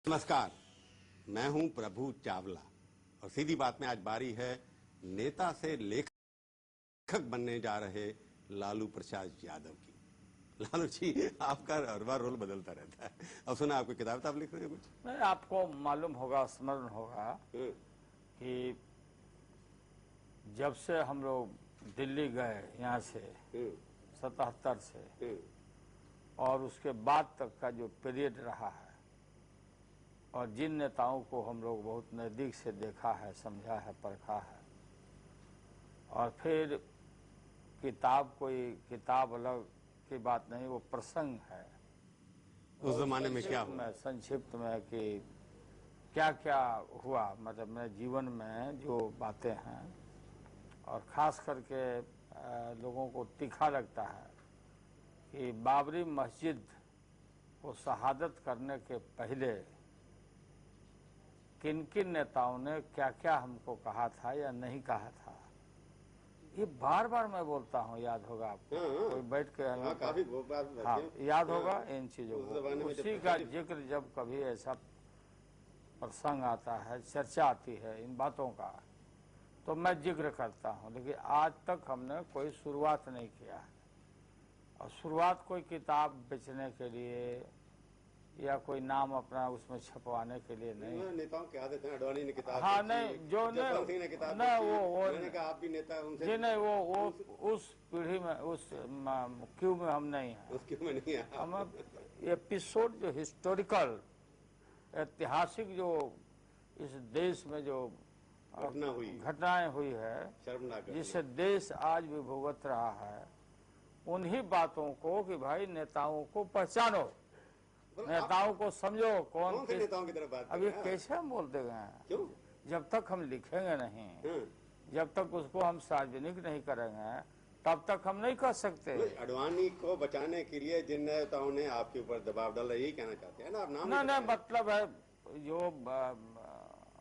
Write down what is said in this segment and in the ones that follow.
नमस्कार, मैं हूं प्रभु चावला और सीधी बात में आज बारी है नेता से लेखक बनने जा रहे लालू प्रसाद यादव की। लालू जी, आपका हर बार रोल बदलता रहता है। अब सुना, आपको किताब लिख रहे हैं कुछ? नहीं, आपको मालूम होगा, स्मरण होगा कि जब से हम लोग दिल्ली गए यहाँ से 77 से और उसके बाद तक का जो पीरियड रहा है और जिन नेताओं को हम लोग बहुत नज़दीक से देखा है, समझा है, परखा है, और फिर कोई किताब अलग की बात नहीं, वो प्रसंग है। उस जमाने में क्या हुआ? संक्षिप्त में कि क्या क्या हुआ, मतलब मेरे जीवन में जो बातें हैं, और ख़ास करके लोगों को तीखा लगता है कि बाबरी मस्जिद को शहादत करने के पहले किन किन नेताओं ने क्या क्या हमको कहा था या नहीं कहा था। ये बार बार मैं बोलता हूँ, याद होगा आपको। कोई बैठ के हाँ, याद होगा इन चीज़ों को। उसी का जिक्र जब कभी ऐसा प्रसंग आता है, चर्चा आती है इन बातों का, तो मैं जिक्र करता हूँ। लेकिन आज तक हमने कोई शुरुआत नहीं किया है, और शुरुआत कोई किताब बेचने के लिए या कोई नाम अपना उसमें छपवाने के लिए नहीं। नेताओं के आदत है, अडवाणी ने किताब, हाँ नहीं, जो नहीं वो मैंने कहा आप भी नेता उनसे जी नहीं, वो उस पीढ़ी में, उस क्यू में हम नहीं हैं। उस क्यू में नहीं है हम एपिसोड जो हिस्टोरिकल, ऐतिहासिक जो इस देश में जो घटनाएं हुई है, जिससे देश आज भी भुगत रहा है, उन्हीं बातों को कि भाई नेताओं को पहचानो, नेताओं को समझो। कौन से नेताओं की तरफ बात? अब ये कैसे हम बोलते गए? जब तक हम लिखेंगे नहीं, जब तक उसको हम सार्वजनिक नहीं करेंगे, तब तक हम नहीं कर सकते। अडवाणी को बचाने के लिए जिन नेताओं ने आपके ऊपर दबाव डाला, यही कहना चाहते हैं ना आप? नाम नहीं, मतलब है जो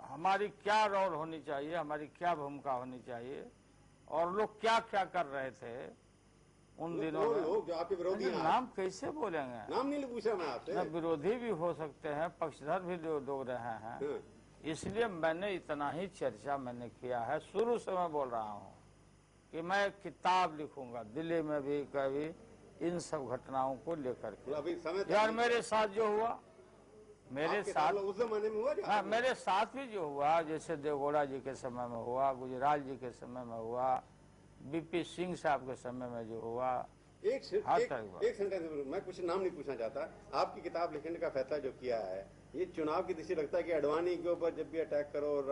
हमारी क्या रोल होनी चाहिए, हमारी क्या भूमिका होनी चाहिए, और लोग क्या क्या कर रहे थे उन दिनों में। लोग जो आपके विरोधी हैं, नाम कैसे बोलेंगे? नाम नहीं पूछा मैं आपसे। विरोधी भी हो सकते हैं, पक्षधर भी लोग रहे हैं, इसलिए मैंने इतना ही चर्चा मैंने किया है। शुरू से मैं बोल रहा हूँ कि मैं किताब लिखूंगा, दिल्ली में भी कभी इन सब घटनाओं को लेकर के। यार मेरे साथ जो हुआ, मेरे साथ उस जमाने में हुआ, हाँ, मेरे साथ भी जो हुआ, जैसे देवगौड़ा जी के समय में हुआ, गुजराल जी के समय में हुआ, बीपी सिंह साहब के समय में जो हुआ, एक सेंटेंस, मैं कुछ नाम नहीं पूछना चाहता। आपकी किताब लिखने का फैसला जो किया है, ये चुनाव की दृष्टि लगता है कि अडवाणी के ऊपर जब भी अटैक करो और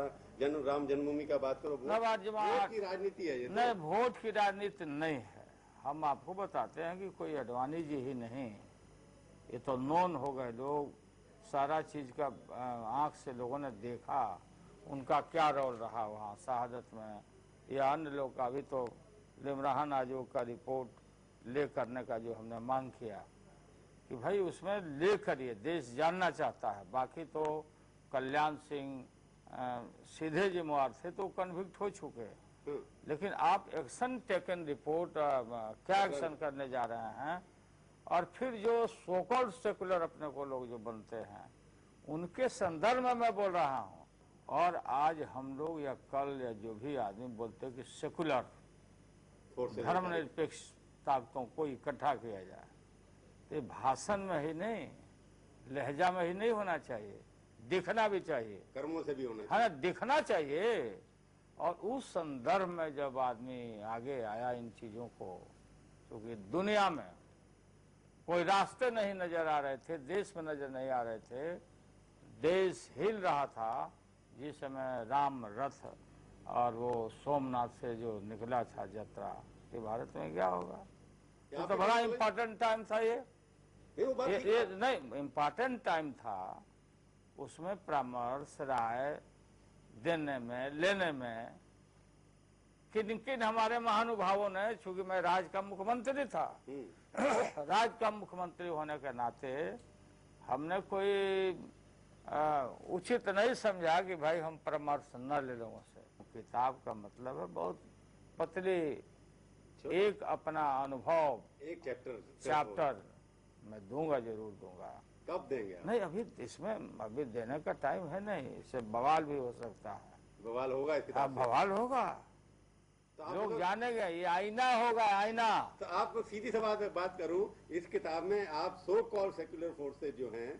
राम जन्मभूमि का बात करो, वोट की राजनीति है ये? नहीं, वोट की राजनीति नहीं है। हम आपको बताते हैं कि कोई अडवाणी जी ही नहीं, ये तो नोन हो गए लोग, सारा चीज का आंख से लोगों ने देखा, उनका क्या रोल रहा वहाँ शहादत में, या अन्य लोग का भी। तो लिमरान आयोग का रिपोर्ट ले करने का जो हमने मांग किया कि भाई उसमें ले करिए, देश जानना चाहता है। बाकी तो कल्याण सिंह सीधे जिम्मेवार थे, तो कन्विक्ट हो चुके, लेकिन आप एक्शन टेकन रिपोर्ट क्या एक्शन करने जा रहे हैं, और फिर जो सोकॉल्ड सेकुलर अपने को लोग जो बनते हैं, उनके संदर्भ में मैं बोल रहा हूँ। और आज हम लोग या कल या जो भी आदमी बोलते हैं कि सेकुलर धर्मनिरपेक्ष ताकतों को इकट्ठा किया जाए, तो भाषण में ही नहीं, लहजा में ही नहीं होना चाहिए, दिखना भी चाहिए, कर्मों से भी होना चाहिए। हाँ, दिखना चाहिए। और उस संदर्भ में जब आदमी आगे आया इन चीजों को, क्योंकि दुनिया में कोई रास्ते नहीं नजर आ रहे थे, देश में नजर नहीं आ रहे थे, देश हिल रहा था जिस समय राम रथ और वो सोमनाथ से जो निकला था यात्रा, कि भारत में क्या होगा। तो बड़ा इम्पोर्टेंट टाइम था ये नहीं, इम्पोर्टेंट टाइम था। उसमें परामर्श, राय देने में, लेने में किन किन हमारे महानुभावों ने, चूंकि मैं राज्य का मुख्यमंत्री था, राज्य का मुख्यमंत्री होने के नाते हमने कोई उचित नहीं समझा कि भाई हम परामर्श न ले लोगों से। किताब का मतलब है बहुत पतली, एक अपना अनुभव, एक चैप्टर मैं दूंगा, जरूर दूंगा। कब देंगे आप? नहीं, अभी इसमें अभी देने का टाइम है नहीं, इससे बवाल भी हो सकता है। बवाल होगा इस अब किताब से? बवाल होगा, तो आप लोग जानेंगे, ये आईना होगा, आईना। तो आपको सीधी सी बात करूं, इस किताब में आप सो कॉल सेक्युलर फोर्सेज जो हैं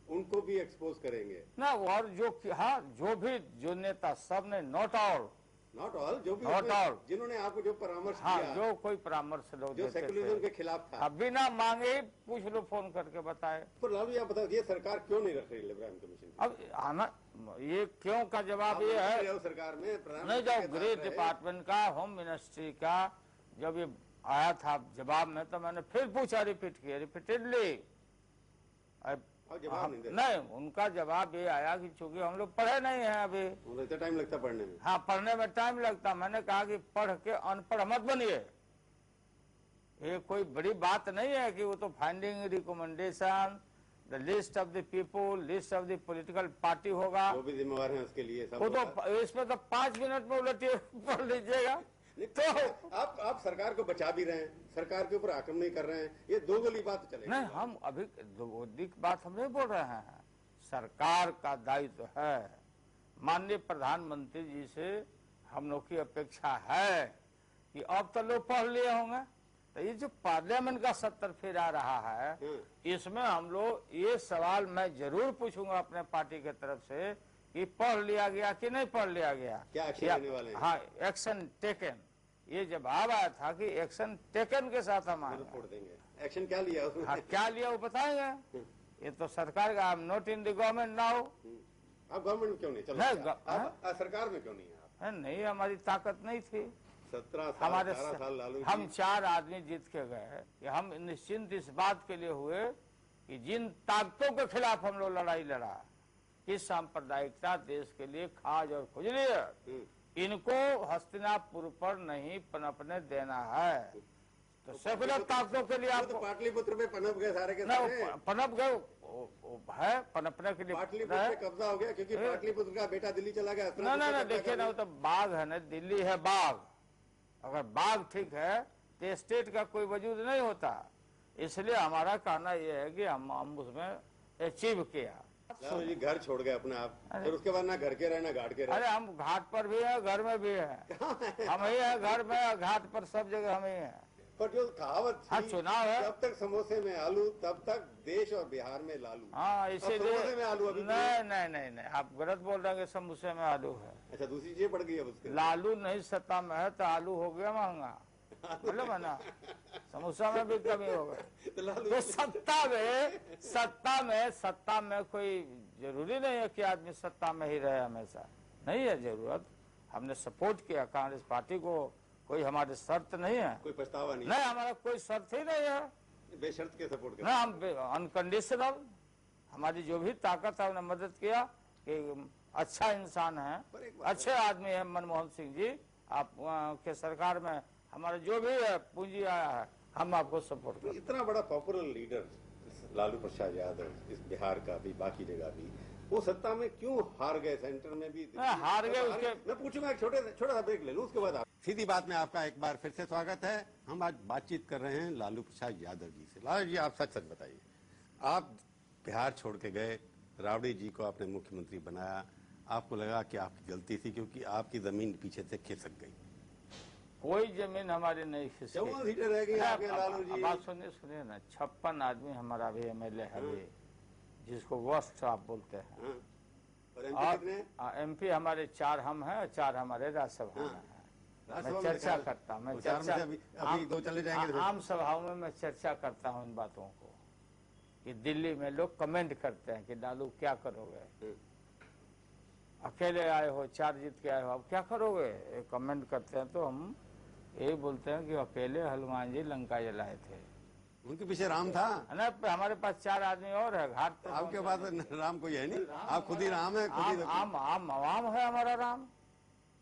उनको भी एक्सपोज करेंगे? ना, और हाँ, जो नेता सब ने, नॉट ऑल, नॉट ऑल, जो भी Not all. जिन्होंने आपको जो परामर्श हाँ, दिया, जो कोई परामर्श लोग जो देते सेक्युलरिज्म थे, के खिलाफ था। अब बिना मांगे ही पूछ लो, फोन करके बताए। तो लालू जी आप बताइए, सरकार क्यों नहीं रख रही लिब्रायम कमीशन? अब आना, ये क्यों का जवाब आप ये है, रहे हो सरकार में, नहीं, प्रधानमंत्री जब के साथ गृह रहे। डिपार्टमेंट का, होम मिनिस्ट्री का जब ये आया था जवाब में, तो मैंने फिर पूछा, रिपीट किया, रिपीटेडली। और जवाब नहीं देते। नहीं, उनका जवाब ये आया कि चूंकि हम लोग पढ़े नहीं हैं अभी। उन्हें इतना टाइम लगता पढ़ने में? हाँ, पढ़ने में टाइम लगता। मैंने कहा कि पढ़ के अनपढ़ मत बनिए, ये कोई बड़ी बात नहीं है कि वो तो finding recommendation, the list of the people, list of the political party होगा, वो भी जिम्मेवार है उसके लिए, सब वो होगा। तो इसमें तो 5 मिनट में उलटिए पढ़ लीजिएगा। तो आप सरकार को बचा भी रहे हैं, सरकार के ऊपर आक्रमण नहीं कर रहे हैं, ये दो गली बात चलेगी। नहीं, हम अभी विरोधी बात हम नहीं बोल रहे हैं। सरकार का दायित्व है, माननीय प्रधानमंत्री जी से हम लोग की अपेक्षा है कि अब तो लोग पढ़ लिए होंगे, तो ये जो पार्लियामेंट का सत्र फिर आ रहा है, इसमें हम लोग ये सवाल मैं जरूर पूछूंगा अपने पार्टी के तरफ से कि पढ़ लिया गया कि नहीं पढ़ लिया गया, क्या एक्शन लेने वाले हैं? हाँ, एक्शन टेकन। ये जवाब आया था कि एक्शन टेकन के साथ हम आए। छोड़ देंगे, एक्शन क्या लिया उसमें? हाँ, क्या लिया वो बताएंगे। ये तो सरकार का, I am not in the government now. आप गवर्नमेंट में क्यों नहीं? चलो नहीं, आप सरकार में क्यों नहीं है? आप नहीं, हमारी ताकत नहीं थी। 17 साल, हमारे 18 साल लालू जी। हम 4 आदमी जीत के गए कि हम निश्चिंत इस बात के लिए हुए कि जिन ताकतों के खिलाफ हम लोग लड़ाई लड़ा, कि सांप्रदायिकता देश के लिए खाज और खुजली है, इनको हस्तिनापुर पर नहीं पनपने देना है। तो सेकुलर ताकतों के लिए वो आप तो पाटलिपुत्र में पनप गए सारे के ना, सारे। पनप गए है, पनपने के लिए पाटलिपुत्र पे कब्जा हो गया क्योंकि पाटलिपुत्र का बेटा दिल्ली चला गया। ना ना ना, देखिए ना, वो तो बाघ है ना, दिल्ली है बाघ। अगर बाघ ठीक है तो स्टेट का कोई वजूद नहीं होता। इसलिए हमारा कहना यह है कि हम उसमें अचीव किया। लालू जी घर छोड़ गए अपने आप, फिर उसके बाद ना घर के रहे ना घाट के रहे। अरे हम घाट पर भी है, घर में भी है, हम ही है, घर में, घाट पर, सब जगह हम ही है। पर जो कहावत हाँ, थी, चुनाव है, जब तक समोसे में आलू तब तक देश और बिहार में लालू। हाँ, इसीलिए समोसे में आलू अभी नहीं नहीं नहीं नहीं, आप गलत बोल रहे हैं कि समोसे में आलू है। अच्छा, दूसरी चीजें पड़ गई अब उसके। लालू नहीं सत्ता में है तो आलू हो गया महंगा, मतलब है ना, समोसा में भी कमी हो गई। तो लालू तो सत्ता में कोई जरूरी नहीं है कि आदमी सत्ता में ही रहे हमेशा, नहीं है जरूरत। हमने सपोर्ट किया कांग्रेस पार्टी को, कोई हमारे शर्त नहीं है, कोई पछतावा नहीं, नहीं, हमारा कोई शर्त ही नहीं है, बेशर्त के सपोर्ट कर। ना, हम अनकंडीशनल, हमारी जो भी ताकत है उन्हें मदद किया कि अच्छा इंसान है, अच्छे आदमी है मनमोहन सिंह जी, आप के सरकार में हमारा जो भी है पूंजी आया है, हम आपको सपोर्ट करें। इतना बड़ा पॉपुलर लीडर लालू प्रसाद यादव इस बिहार का भी, बाकी जगह भी, वो सत्ता में क्यों हार गए? सेंटर में भी हार गए उसके। मैं पूछूंगा, एक छोटा सा ब्रेक ले लूं, उसके बाद आप। सीधी बात में आपका एक बार फिर से स्वागत है। हम आज बातचीत कर रहे हैं लालू प्रसाद यादव जी से। लालू जी, आप सच सच बताइए, आप बिहार छोड़ के गए, राबड़ी जी को आपने मुख्यमंत्री बनाया, आपको लगा कि आपकी गलती थी क्योंकि आपकी जमीन पीछे से खिसक गई? कोई जमीन हमारी नहीं खिसकी। रह गई आपके लालू जी। बात सुनिए ना, 56 आदमी हमारा भी एमएलए है अभी, जिसको वर्स्ट आप बोलते हैं। और एमपी हमारे 4 हम हैं और 4 हमारे राज्यसभा में हैं। मैं चर्चा करता हूँ, मैं चर्चा अभी 2 चले जाएंगे। आम सभाओं में मैं चर्चा करता हूँ इन बातों को, कि दिल्ली में लोग कमेंट करते हैं कि लालू क्या करोगे, अकेले आए हो, 4 जीत के आए हो, अब क्या करोगे, कमेंट करते हैं। तो हम यही बोलते हैं कि अकेले हनुमान जी लंका जलाए थे, उनके पीछे राम था ना, हमारे पास 4 आदमी और है घाट पर। आपके पास राम कोई है नहीं, आप खुद ही राम है, खुद ही। आम अवाम है हमारा राम,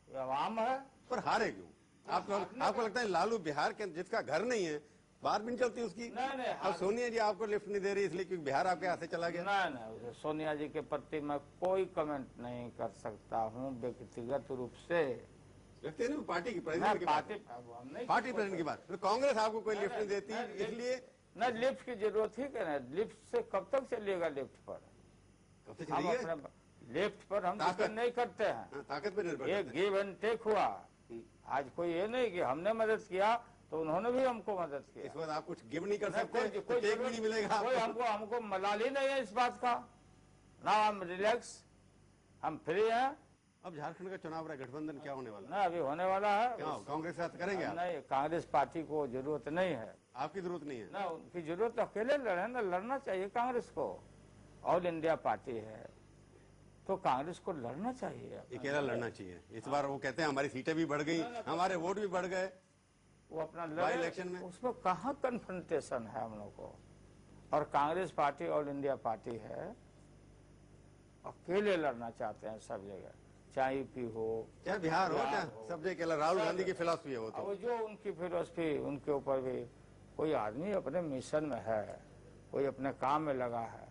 ये अवाम है। पर हारे क्यों? आपको लगता है लालू बिहार के जिसका घर नहीं है, बात भी नहीं चलती उसकी? नहीं, अब सोनिया जी आपको लिफ्ट नहीं दे रही इसलिए क्योंकि बिहार आपके हाथ से चला गया? नहीं, सोनिया जी के प्रति मैं कोई कमेंट नहीं कर सकता हूँ व्यक्तिगत रूप से। लगते नहीं पार्टी की प्रेसिडेंट की बात, पार्टी प्रेसिडेंट की बात। तो कांग्रेस आपको कोई लिफ्ट नहीं देती, इसलिए न लिफ्ट की जरूरत ही क्या है, लिफ्ट से कब तक चलिएगा लिफ्ट पर? कब से हम चलिए? अपने लिफ्ट पर हम ताकत- डिपेंड नहीं करते हैं। हाँ, ताकत पे निर्भर ये करते हैं। गिव एंड टेक हुआ। आज कोई ये नहीं कि हमने मदद किया तो उन्होंने भी हमको मदद किया। इस बात आप कुछ गिव नहीं कर नहीं, सकते, कोई टेक भी नहीं मिलेगा कोई आपको। हमको मलाल ही नहीं है इस बात का। नाउ हम रिलैक्स, हम फ्री हैं। अब झारखंड का चुनाव रहा, गठबंधन क्या होने वाला है? ना अभी होने वाला है। क्या कांग्रेस के साथ करेंगे आप? नहीं, कांग्रेस पार्टी को जरूरत नहीं है आपकी जरूरत नहीं है? ना, उनकी जरूरत अकेले लड़े ना, लड़ना चाहिए कांग्रेस को। ऑल इंडिया पार्टी है तो कांग्रेस को लड़ना चाहिए। अकेला लड़ना चाहिए। इस बार वो कहते हैं हमारी सीटें भी बढ़ गई, हमारे वोट भी बढ़ गए वो अपना बाई लड़े, इलेक्शन में। उसमें कहाँ कन्फ्रंटेशन है हम लोग को। और Congress party all India party है, अकेले लड़ना चाहते हैं सब जगह, चाहे यूपी हो चाहे बिहार हो, बिहार चाहे हो। सब जगह। राहुल गांधी की फिलॉसफी है वो तो। अब जो उनकी फिलोसफी, उनके ऊपर भी कोई आदमी अपने मिशन में है, कोई अपने काम में लगा है,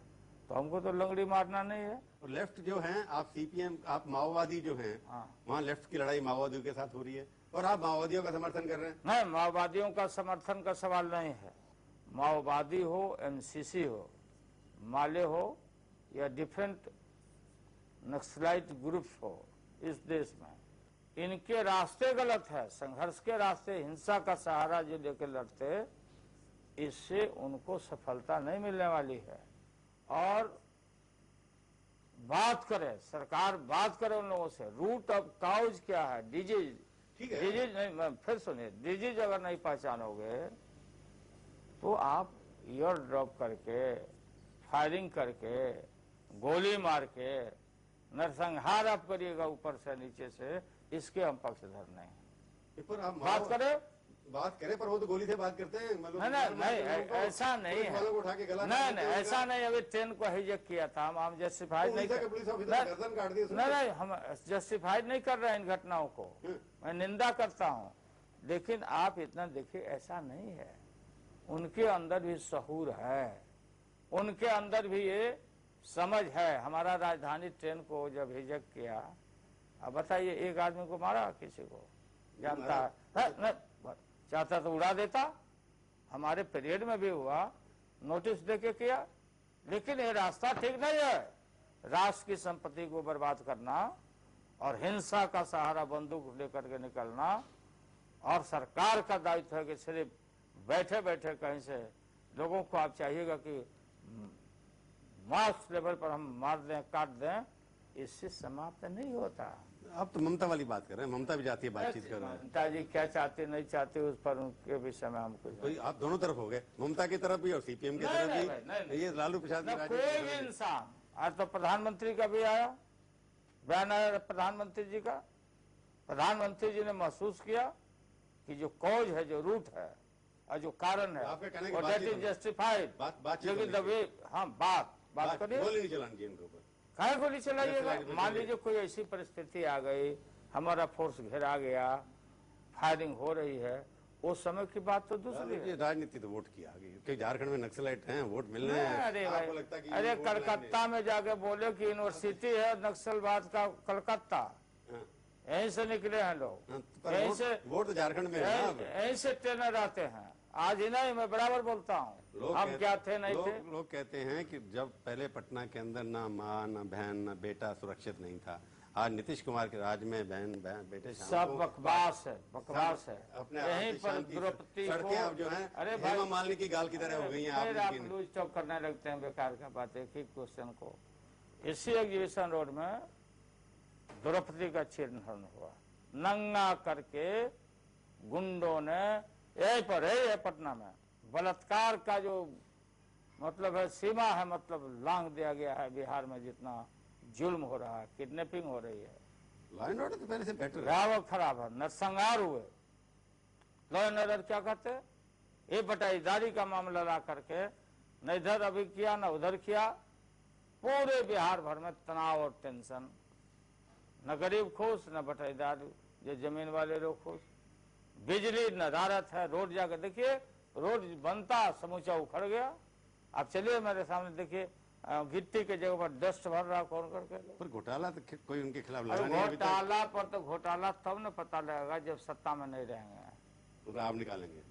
तो हमको तो लंगड़ी मारना नहीं है। और लेफ्ट जो हैं, आप सीपीएम, आप माओवादी जो हैं, हाँ। वहाँ लेफ्ट की लड़ाई माओवादियों के साथ हो रही है और आप माओवादियों का समर्थन कर रहे हैं। नहीं, माओवादियों का समर्थन का सवाल नहीं है। माओवादी हो, एमसीसी हो, माले हो या डिफरेंट नक्सलाइट ग्रुप्स हो इस देश में, इनके रास्ते गलत है। संघर्ष के रास्ते, हिंसा का सहारा जो लेकर लड़ते, इससे उनको सफलता नहीं मिलने वाली है। और बात करे सरकार, बात करे उन लोगों से, रूट ऑफ काउज क्या है, डिजीज। ठीक है। डिजीज नहीं, मैं फिर सुनिए, डिजीज अगर नहीं पहचानोगे तो आप ईयर ड्रॉप करके, फायरिंग करके, गोली मार के नरसंहार आप करिएगा ऊपर से नीचे से, इसके हम पक्षधर नहीं। पर आप बात करें, पर वो तो गोली से बात करते हैं। मतलब नहीं, ऐसा नहीं है। वालों को उठा के गला नहीं, ऐसा नहीं। अभी ट्रेन को हाईजैक किया था, हम जस्टिफाइड नहीं कर, पुलिस ऑफिसर गर्दन काट दी। नहीं, हम जस्टिफाइड नहीं कर रहे हैं इन घटनाओं को, मैं निंदा करता हूँ। लेकिन आप इतना देखिए, ऐसा नहीं है। उनके अंदर भी शऊर है, उनके अंदर भी ये समझ है। हमारा राजधानी ट्रेन को जब हिजक किया, अब बताइए, एक आदमी को मारा, किसी को जानता है? चाहता तो उड़ा देता। हमारे पीरियड में भी हुआ, नोटिस देके किया। लेकिन ये रास्ता ठीक नहीं है। राष्ट्र की संपत्ति को बर्बाद करना और हिंसा का सहारा बंदूक लेकर के निकलना, और सरकार का दायित्व है कि सिर्फ बैठे बैठे कहीं से लोगों को आप चाहिएगा कि मास लेवल पर हम मार दें, काट दें, इससे समाप्त नहीं होता। आप तो ममता वाली बात कर रहे हैं, ममता भी जाती है, बातचीत कर रहे हैं। ममता जी क्या चाहते नहीं चाहते उस पर उनके विषय में हमको तो आप दोनों तरफ हो गए, ममता की तरफ भी और सीपीएम की तरफ भी। ये लालू प्रसाद की कोई भी इंसान, आज तो प्रधानमंत्री का भी आया, बयान आया प्रधानमंत्री जी का। प्रधानमंत्री जी ने महसूस किया कि जो कॉज है, जो रूट है और जो कारण है, और दैट इज जस्टिफाइड। लेकिन हाँ, बात करिए, गोली नहीं चलानी चाहिए इनके ऊपर। काहे गोली चलाइएगा? मान लीजिए कोई ऐसी परिस्थिति आ गई, हमारा फोर्स घेरा गया, फायरिंग हो रही है, उस समय की बात तो दूसरी है। राजनीति तो वोट की आ गई, क्योंकि झारखंड में नक्सलाइट हैं, वोट मिलने हैं। अरे भाई, अरे कलकत्ता में जाके बोले कि यूनिवर्सिटी है नक्सलवाद का, कलकत्ता, यहीं से निकले हैं लोग, यहीं से वोट तो झारखंड में है ना। यहीं से ट्रेनर आते हैं। आज ही नहीं, मैं बराबर बोलता हूँ, हम क्या थे नहीं थे। लोग कहते हैं कि जब पहले पटना के अंदर ना माँ, ना बहन, ना बेटा सुरक्षित नहीं था, आज नीतीश कुमार के राज में बहन बेटे सब बकवास है, बकवास है। अपने यहीं पर द्रौपदी सड़कें अब जो है, अरे हेमा मालिनी की गाल की तरह हो गई हैं। आप लूज टॉक करने लगते हैं बेकार का बात। एक ही क्वेश्चन को, इसी एग्जीबिशन रोड में द्रौपदी का चिन्हन हुआ, नंगा करके गुंडों ने, यही पर है पटना में, बलात्कार का जो मतलब है सीमा है, मतलब लांग दिया गया है। बिहार में जितना जुल्म हो रहा है, किडनैपिंग हो रही है, लॉ एंड ऑर्डर तो पहले से बेटर है, खराब है, नरसंहार हुए। लॉ एंड ऑर्डर क्या कहते हैं? ये बटाईदारी का मामला ला करके न इधर अभी किया, न उधर किया, पूरे बिहार भर में तनाव और टेंशन, न गरीब खुश, न बटाईदार जो जमीन वाले लोग खुश। बिजली नदारत है, रोड जाकर देखिए, रोड बनता समूचा उखड़ गया। आप चलिए मेरे सामने देखिए, गिट्टी के जगह पर डस्ट भर रहा, कौन करके। पर घोटाला तो कोई उनके खिलाफ लगा नहीं अभी तक। घोटाला पर तो घोटाला तब न पता लगेगा जब सत्ता में नहीं रहेंगे। तो आप निकालेंगे?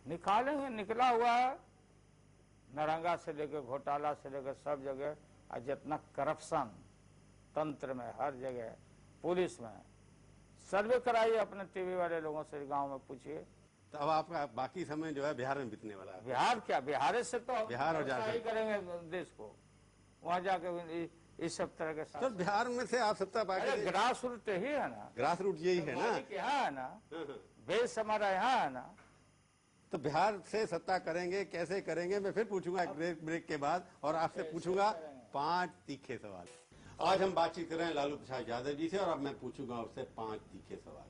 निकालेंगे, निकला हुआ है। नारंगा से लेकर घोटाला से लेकर सब जगह, और जितना करप्शन तंत्र में, हर जगह, पुलिस में, सर्वे कराइए अपने टीवी वाले लोगों से, गांव में पूछिए। तो अब आपका बाकी समय जो है बिहार में बीतने वाला है। बिहार क्या, बिहार से तो बिहार और झारखंड ही करेंगे देश को, वहां जाके इस सब तरह के तो बिहार में से आप सत्ता पाके, ग्रास रूट ही है ना, ग्रास रूट यही है ना, यहाँ है ना, बेस हमारा यहाँ है ना। तो बिहार से सत्ता करेंगे, कैसे करेंगे, मैं फिर पूछूंगा एक ब्रेक के बाद, और आपसे पूछूंगा 5 तीखे सवाल। आज हम बातचीत कर रहे हैं लालू प्रसाद यादव जी से, और अब मैं पूछूंगा उससे 5 तीखे सवाल।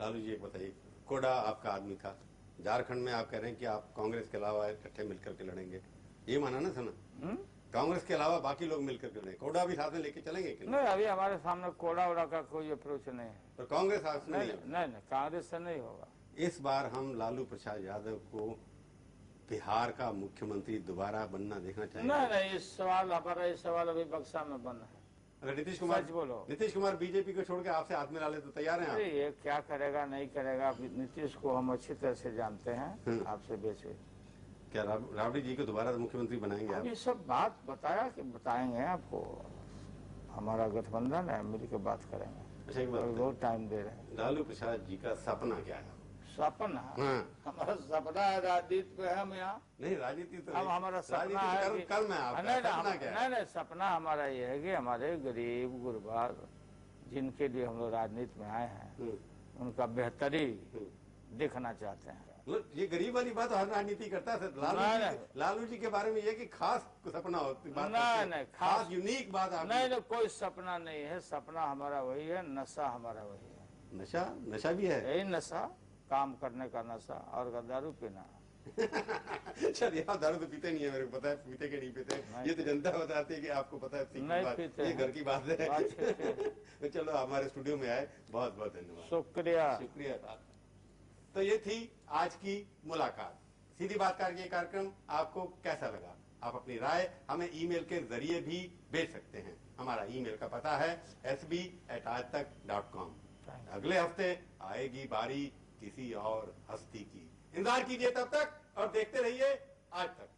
लालू जी, एक बताइए, कोडा आपका आदमी था, झारखंड में आप कह रहे हैं कि आप कांग्रेस के अलावा इकट्ठे मिलकर के लड़ेंगे, ये माना ना सुना? कांग्रेस के अलावा बाकी लोग मिलकर के लड़ेंगे, कोडा भी साथ में लेके चलेंगे कि नहीं? अभी हमारे सामने कोडा वोडा का कोई अप्रोच नहीं है। तो कांग्रेस साथ में नहीं, कांग्रेस से नहीं होगा। इस बार हम लालू प्रसाद यादव को बिहार का मुख्यमंत्री दोबारा बनना देखना चाहेंगे? नहीं, इस सवाल, हमारा इस सवाल अभी बक्सा में बंद है। अगर नीतीश कुमार, सच बोलो, नीतीश कुमार बीजेपी को छोड़ के आपसे हाथ मिला ले तो तैयार हैं आप? ये क्या करेगा नहीं करेगा, नीतीश को हम अच्छी तरह से जानते हैं, आपसे बेचे। क्या राबड़ी जी को दोबारा मुख्यमंत्री बनाएंगे आप? ये सब बात बताया कि बताएंगे आपको, हमारा गठबंधन है, मिल के बात करेंगे। अच्छा, एक बात बहुत टाइम दे रहे हैं। लालू प्रसाद जी का सपना क्या है? सपना? हमारा सपना है राजनीति पे, हम यहाँ नहीं, राजनीति तो अब हमारा सपना है कर्म है आपका, सपना क्या है? नहीं, सपना हमारा ये है कि हमारे गरीब गुरबा जिनके लिए हम लोग राजनीति में आए हैं, उनका बेहतरी देखना चाहते हैं। ये गरीब वाली बात हर राजनीति करता है। लालू जी के बारे में ये कि खास सपना होती बात, नहीं, खास यूनिक बात आप? नहीं, कोई सपना नहीं है, सपना हमारा वही है, नशा हमारा वही है। नशा भी है? यही नशा, काम करने का नशा, और दारू पीना। चल, यहाँ दारू तो पीते नहीं है, मेरे को पता है, पीते के नहीं पीते, ये तो जनता बताती है कि आपको पता है। नहीं पीते, ये घर की बात है। तो चलो, हमारे स्टूडियो में आए, बहुत बहुत धन्यवाद। शुक्रिया। तो ये थी आज की मुलाकात। सीधी बात करके ये कार्यक्रम आपको कैसा लगा? आप अपनी राय हमें ईमेल के जरिए भी भेज सकते हैं। हमारा ईमेल का पता है sb@aajtak.com। अगले हफ्ते आएगी बारी किसी और हस्ती की। इंतजार कीजिए तब तक, और देखते रहिए आज तक।